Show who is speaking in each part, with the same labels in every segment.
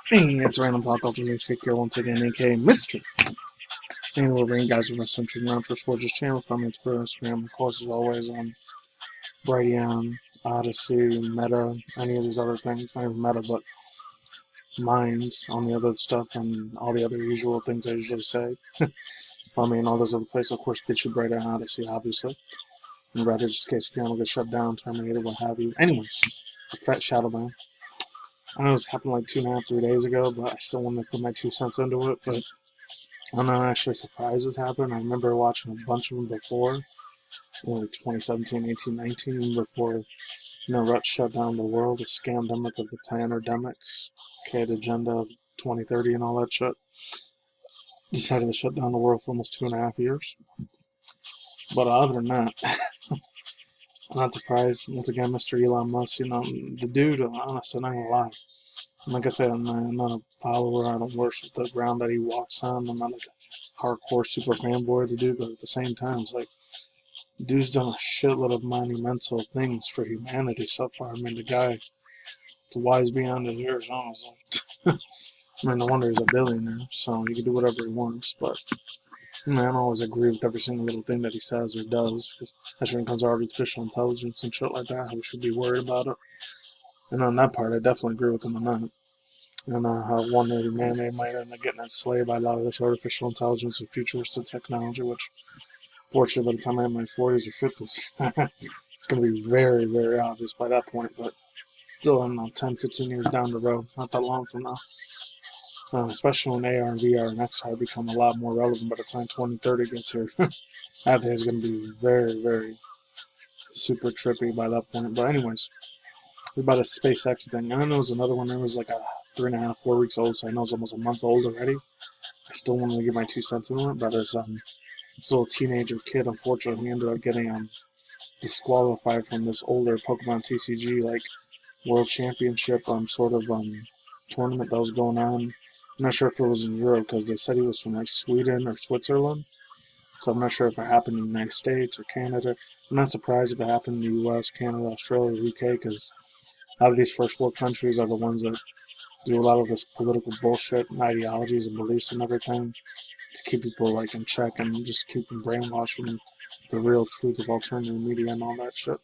Speaker 1: Hey, it's Random Pop Culture News Fake here once again, aka Mr. And we're bringing guys with us centuries now to Sword's channel from its Twitter, Instagram, of course, as always, on Brighteon, Odyssey, Meta, any of these other things. Not even Meta, but Minds, on the other stuff, and all the other usual things I usually say. I mean, all those other places, of course, BitChute, Brighteon, Odyssey, obviously. And Reddit, just in case your channel gets shut down, terminated, what have you. Anyways, the Fret Shadowman. I know this happened like 2.5, 3 days ago, but I still want to put my 2 cents into it. But I'm not actually surprised this happened. I remember watching a bunch of them before, like 2017, 18, 19, before Rut shut down the world, the scamdemic of the planerdemics, okay, the agenda of 2030 and all that shit. Decided to shut down the world for almost 2.5 years. But other than that, I'm not surprised. Once again, Mr. Elon Musk, the dude, honestly, I'm not gonna lie. Like I said, I'm not a follower. I don't worship the ground that he walks on. I'm not like a hardcore super fanboy of the dude, but at the same time, it's like, the dude's done a shitload of monumental things for humanity so far. I mean, the guy, the wise beyond his years, honestly. I mean, no wonder he's a billionaire, so he can do whatever he wants, but I don't always agree with every single little thing that he says or does, because especially when it comes to artificial intelligence and shit like that, we should be worried about it. And on that part, I definitely agree with him on that. And how one day man might end up getting enslaved by a lot of this artificial intelligence and futuristic technology, which, fortunately, by the time I'm in my 40s or 50s, it's going to be very, very obvious by that point. But still, I don't know, 10, 15 years down the road, not that long from now. Especially when AR and VR and XR become a lot more relevant by the time 2030 gets here. That day is going to be very, very super trippy by that point. But anyways, it's about a SpaceX thing. I know there's another one that was like a 3.5, 4 weeks old, so I know it's almost a month old already. I still want to give my 2 cents into it, but there's this little teenager kid, unfortunately, he ended up getting disqualified from this older Pokemon TCG like World Championship sort of tournament that was going on. I'm not sure if it was in Europe because they said he was from like Sweden or Switzerland. So I'm not sure if it happened in the United States or Canada. I'm not surprised if it happened in the US, Canada, Australia, UK, because a lot of these first world countries are the ones that do a lot of this political bullshit and ideologies and beliefs and everything to keep people like in check and just keep them brainwashed from the real truth of alternative media and all that shit.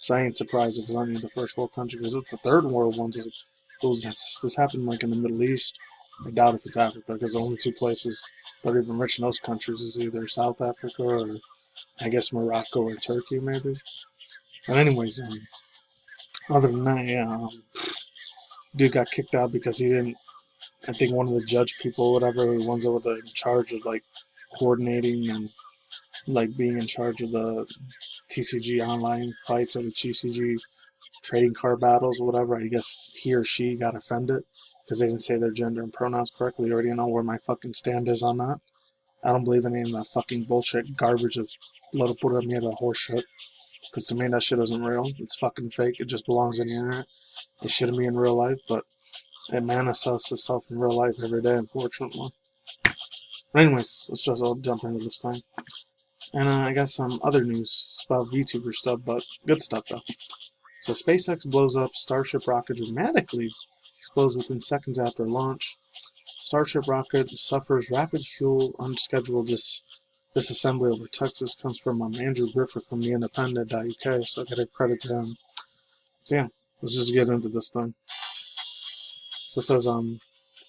Speaker 1: So I ain't surprised if it's only the first world country, because it's the third world ones. This happened like in the Middle East. I doubt if it's Africa, because the only 2 places that are even rich in those countries is either South Africa or I guess Morocco or Turkey, maybe. But anyways, other than that, yeah, dude got kicked out because he didn't. I think one of the judge people, whatever, the ones that were in charge of like coordinating and like being in charge of the TCG online fights or the TCG trading card battles or whatever, I guess he or she got offended because they didn't say their gender and pronouns correctly. You already know where my fucking stand is on that. I don't believe in any of that fucking bullshit garbage of little pura mierda horse shit. Because to me, that shit isn't real. It's fucking fake. It just belongs on the internet. It shouldn't be in real life, but it manifests itself in real life every day, unfortunately. But anyways, let's just all jump into this thing. And I got some other news. It's about VTuber stuff, but good stuff though. So SpaceX blows up Starship rocket dramatically. Explodes within seconds after launch. Starship rocket suffers rapid fuel unscheduled disassembly over Texas. Comes from Andrew Griffith from the Independent.uk, so I gotta credit to him. So yeah, let's just get into this thing. So it says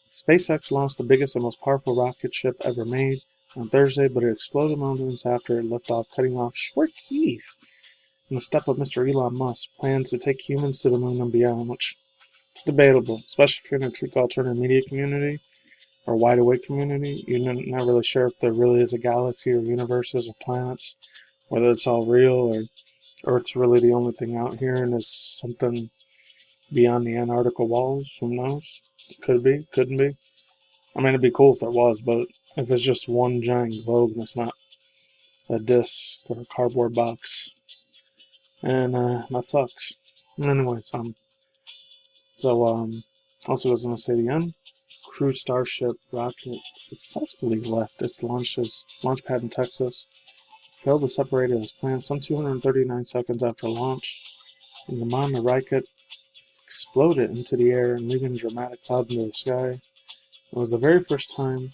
Speaker 1: SpaceX launched the biggest and most powerful rocket ship ever made on Thursday, but it exploded moments after it lifted off, cutting off short keys. And the step of Mr. Elon Musk plans to take humans to the moon and beyond, which it's debatable, especially if you're in a true alternative media community or wide awake community. You're not really sure if there really is a galaxy or universes or planets, whether it's all real or it's really the only thing out here and there's something beyond the Antarctica walls. Who knows? It could be, couldn't be. I mean, it'd be cool if there was, but if it's just one giant globe and it's not a disc or a cardboard box, and that sucks. Anyways, also I was gonna say the uncrewed StarShip rocket successfully left its launch pad in Texas, failed to separate it as planned some 239 seconds after launch, and the rocket exploded into the air and leaving a dramatic cloud into the sky. It was the very first time,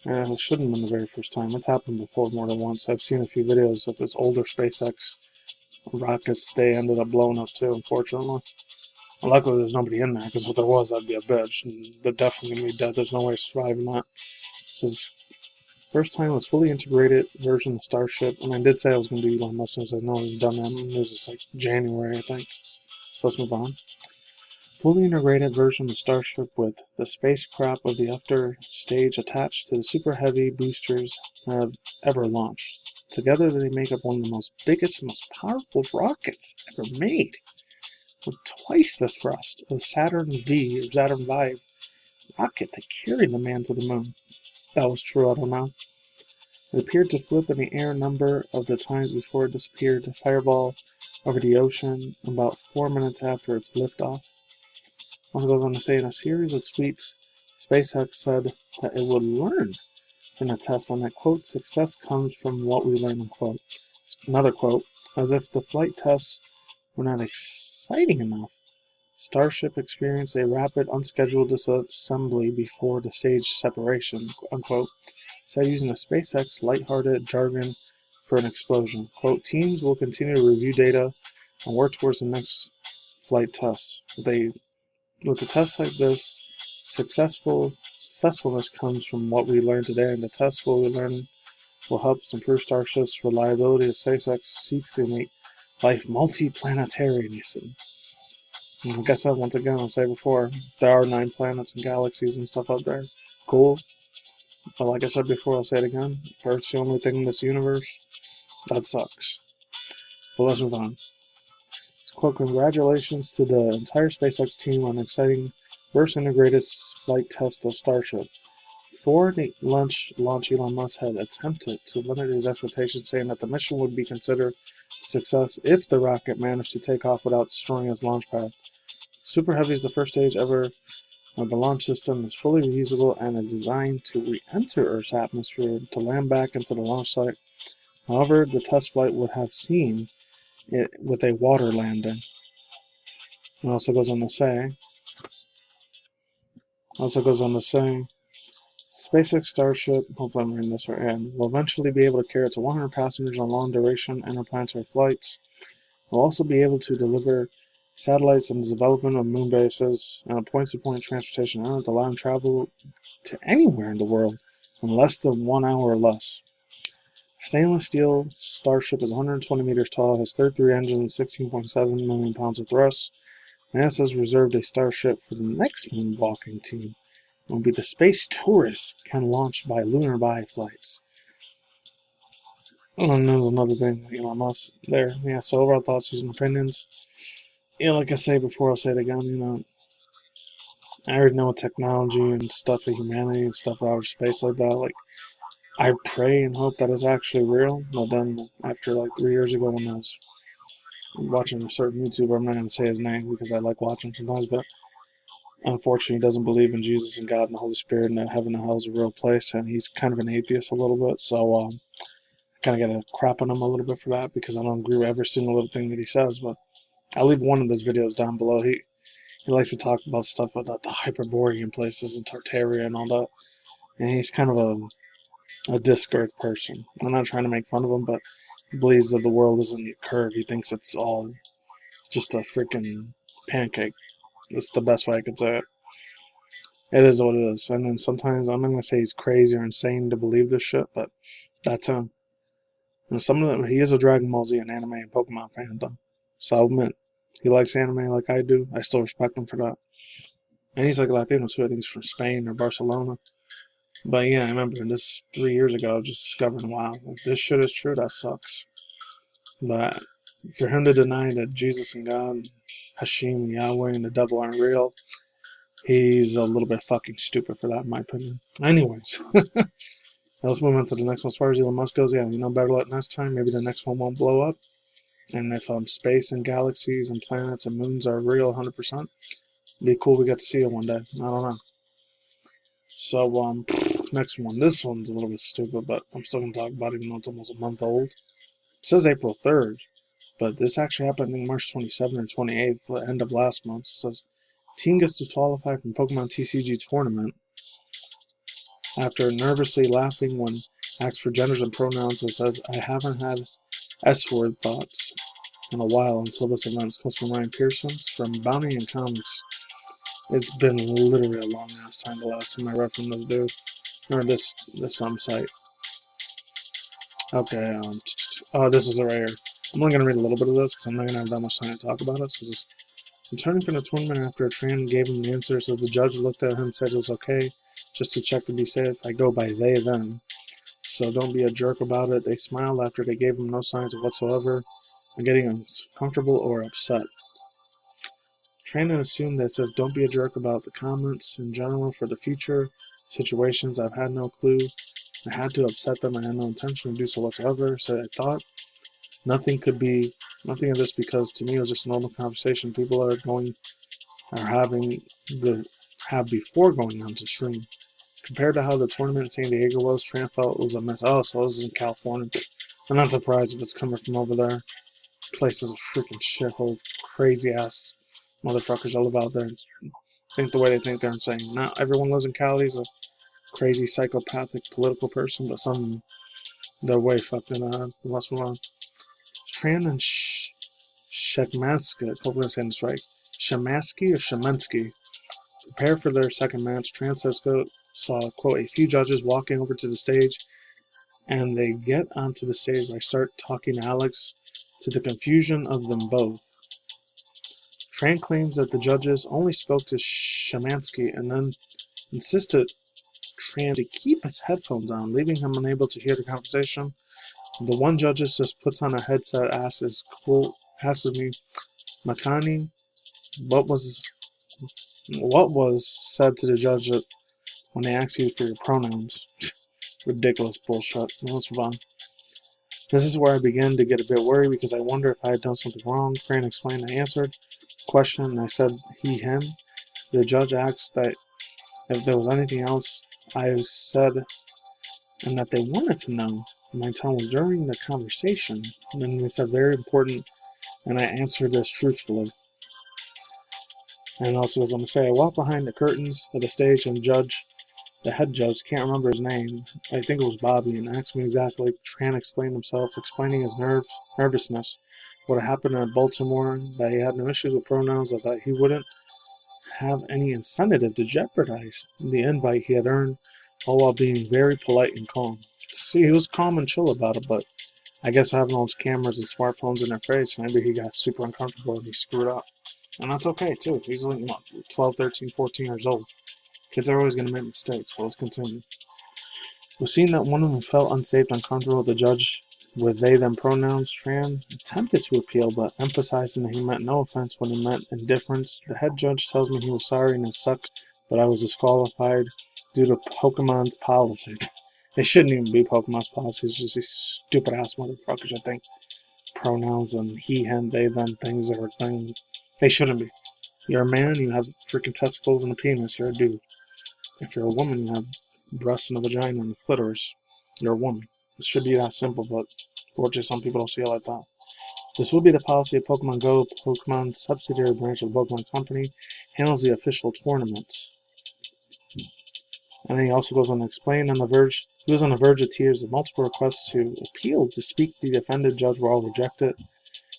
Speaker 1: and it shouldn't have been the very first time. It's happened before more than once. I've seen a few videos of this older SpaceX rockets. They ended up blowing up too, unfortunately. And luckily there's nobody in there, because if there was, I'd be a bitch. And they're definitely going to be dead. There's no way surviving that. This is first time was fully integrated version of StarShip, and I did say I was going to do Elon Musk, so I know I've done that. It was just like January, I think. So let's move on. Fully integrated version of StarShip with the spacecraft of the after stage attached to the super heavy boosters have ever launched. Together they make up one of the most biggest and most powerful rockets ever made, with twice the thrust of the Saturn V or Saturn V rocket that carried the man to the moon. That was true, I don't know. It appeared to flip in the air a number of the times before it disappeared to fireball over the ocean about 4 minutes after its liftoff. Also goes on to say in a series of tweets, SpaceX said that it would learn from the tests and that, quote, success comes from what we learn, unquote. Another quote, as if the flight tests were not exciting enough, StarShip experienced a rapid, unscheduled disassembly before the stage separation, unquote, said using the SpaceX lighthearted jargon for an explosion. Quote, teams will continue to review data and work towards the next flight tests. With the tests like this, successfulness comes from what we learned today, and the tests we learn will help us improve StarShip's reliability as SpaceX seeks to make life multi-planetary. And I guess once again, I'll say before, there are 9 planets and galaxies and stuff up there. Cool. But like I said before, I'll say it again. If Earth's the only thing in this universe, that sucks. But let's move on. Quote, congratulations to the entire SpaceX team on an exciting first integrated flight test of StarShip. Before the launch, Elon Musk had attempted to limit his expectations, saying that the mission would be considered a success if the rocket managed to take off without destroying its launch pad. Super Heavy is the first stage ever. The launch system is fully reusable and is designed to re-enter Earth's atmosphere to land back into the launch site. However, the test flight would have seen it with a water landing. It also goes on to say, SpaceX StarShip, hopefully I'm reading this right, will eventually be able to carry up to 100 passengers on long-duration interplanetary flights. It will also be able to deliver satellites and the development of moon bases and a point-to-point transportation network to allow them to travel to anywhere in the world in less than 1 hour or less. Stainless steel StarShip is 120 meters tall, has 33 engines, 16.7 million pounds of thrust. NASA has reserved a StarShip for the next moonwalking team. It will be the space tourists can launch by lunar by flights. And there's another thing, Elon Musk there. Yeah, so overall thoughts, views, and opinions. Yeah, like I say before, I'll say it again, I already know technology and stuff of humanity and stuff out of space like that. Like, I pray and hope that it's actually real, but then after like 3 years ago when I was watching a certain YouTuber, I'm not going to say his name because I like watching sometimes, but unfortunately he doesn't believe in Jesus and God and the Holy Spirit and that heaven and hell is a real place, and he's kind of an atheist a little bit, so I kind of got to crap on him a little bit for that because I don't agree with every single little thing that he says, but I'll leave one of his videos down below. He likes to talk about stuff about the Hyperborean places and Tartaria and all that, and he's kind of a disc earth person. I'm not trying to make fun of him, but he believes that the world isn't a curve. He thinks it's all just a freaking pancake. That's the best way I could say it. It is what it is. And then sometimes, I'm not going to say he's crazy or insane to believe this shit, but that's him. And some of them, he is a Dragon Ball Z and anime and Pokemon fan, though. So I'll admit, he likes anime like I do. I still respect him for that. And he's like Latino too. I think he's from Spain or Barcelona. But yeah, I remember this 3 years ago, I was just discovering, wow, if this shit is true, that sucks. But for him to deny that Jesus and God, Hashem and Yahweh and the devil aren't real, he's a little bit fucking stupid for that, in my opinion. Anyways, let's move on to the next one. As far as Elon Musk goes, yeah, better luck next time. Maybe the next one won't blow up. And if space and galaxies and planets and moons are real 100%, it'd be cool we get to see it one day. I don't know. So, next one. This one's a little bit stupid, but I'm still going to talk about it even though it's almost a month old. It says April 3rd, But this actually happened, I think, March 27th or 28th, the end of last month. It says, team gets disqualified from Pokemon TCG tournament after nervously laughing when asked for genders and pronouns. It says, I haven't had S-word thoughts in a while until this event. This comes from Ryan Pearson from Bounty and Comics. It's been literally a long-ass time the last time I read from this dude. Or this site. Okay, this is it right here. I'm only going to read a little bit of this because I'm not going to have that much time to talk about it. So this, returning from the tournament after a Tran gave him the answer, says the judge looked at him and said it was okay, just to check to be safe. I go by they, them. So don't be a jerk about it. They smiled after they gave him no signs of whatsoever of getting uncomfortable or upset. Tran assumed that it says don't be a jerk about the comments in general for the future situations. I've had no clue. I had to upset them. I had no intention to do so whatsoever. So I thought nothing of this because to me it was just a normal conversation people are having before going on to stream. Compared to how the tournament in San Diego was, Tran felt it was a mess. Oh, so this is in California. I'm not surprised if it's coming from over there. The place is a freaking shithole. Crazy ass motherfuckers all about there. Think the way they think they're insane. Not everyone lives in Cali is a crazy psychopathic political person, but some they're way fucked in let's move on. Tran and Shekmaska, hopefully I'm saying this right. Shemansky or Shemensky prepare for their second match. Tran saw, quote, a few judges walking over to the stage, and they get onto the stage where I start talking to Alex to the confusion of them both. Tran claims that the judges only spoke to Shemansky and then insisted Tran to keep his headphones on, leaving him unable to hear the conversation. The one judge just puts on a headset, asks me, Makani, what was said to the judge when they asked you for your pronouns? Ridiculous bullshit. Now let's move on. This is where I began to get a bit worried because I wonder if I had done something wrong. Tran explained. I answered the question and I said he, him. The judge asked that if there was anything else I said and that they wanted to know. My tone was during the conversation, and then they said very important, and I answered this truthfully. And also, as I'm going to say, I walked behind the curtains of the stage, and the head judge, can't remember his name, I think it was Bobby, and asked me exactly. Tran explained himself, explaining his nervousness, what had happened in Baltimore, that he had no issues with pronouns, that he wouldn't have any incentive to jeopardize the invite he had earned, all while being very polite and calm. See, he was calm and chill about it, but I guess having all those cameras and smartphones in their face, maybe he got super uncomfortable and he screwed up. And that's okay, too. He's like, what, 12, 13, 14 years old. Kids are always going to make mistakes, but let's continue. We've seen that one of them felt unsafe and uncomfortable with the judge with they, them pronouns. Tran attempted to appeal, but emphasizing that he meant no offense when he meant indifference. The head judge tells me he was sorry and it sucks, but I was disqualified due to Pokemon's policy. They shouldn't even be Pokemon's policy. It's just these stupid ass motherfuckers that think pronouns and he, him, they, them things are a thing. They shouldn't be. You're a man, you have freaking testicles and a penis, you're a dude. If you're a woman, you have breasts and a vagina and a clitoris, you're a woman. It should be that simple, but fortunately some people don't see it like that. This will be the policy of Pokemon Go. Pokemon's subsidiary branch of the Pokemon Company handles the official tournaments. And then he also goes on to explain he was on the verge of tears. The multiple requests to appeal to speak to the offended judge were all rejected.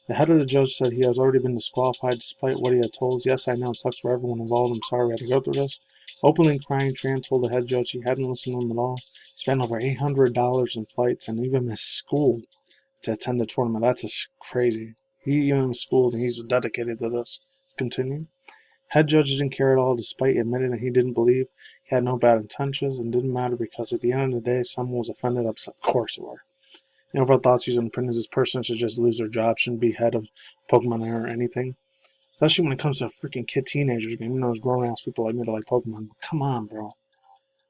Speaker 1: The head of the judge said he has already been disqualified despite what he had told. Yes, I know it sucks for everyone involved. I'm sorry we had to go through this. Openly crying, Tran told the head judge he hadn't listened to him at all. He spent over $800 in flights and even missed school to attend the tournament. That's just crazy. He even missed school and he's dedicated to this. Let's continue. Head judge didn't care at all, despite admitting that he didn't believe he had no bad intentions, and didn't matter because at the end of the day, someone was offended. Of course they were. The overall thoughts, views, and opinions, this person should just lose their job, shouldn't be head of Pokemon or anything. Especially when it comes to a freaking kid teenagers game. You know, those grown-ass people like me that like Pokemon. Come on, bro.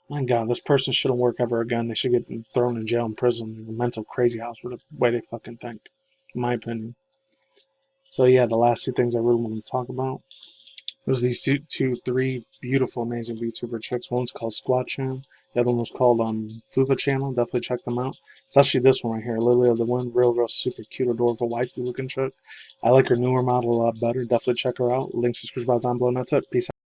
Speaker 1: My God, this person shouldn't work ever again. They should get thrown in jail and prison in a mental crazy house for the way they fucking think, in my opinion. So yeah, the last two things I really want to talk about. There's these three beautiful, amazing VTuber chicks. One's called SquChan The other one was called Fuva Channel. Definitely check them out. It's actually this one right here, Lily of the Wind. Real super cute, adorable, wifey looking chick. I like her newer model a lot better. Definitely check her out. Links description box down below. That's it. Peace out.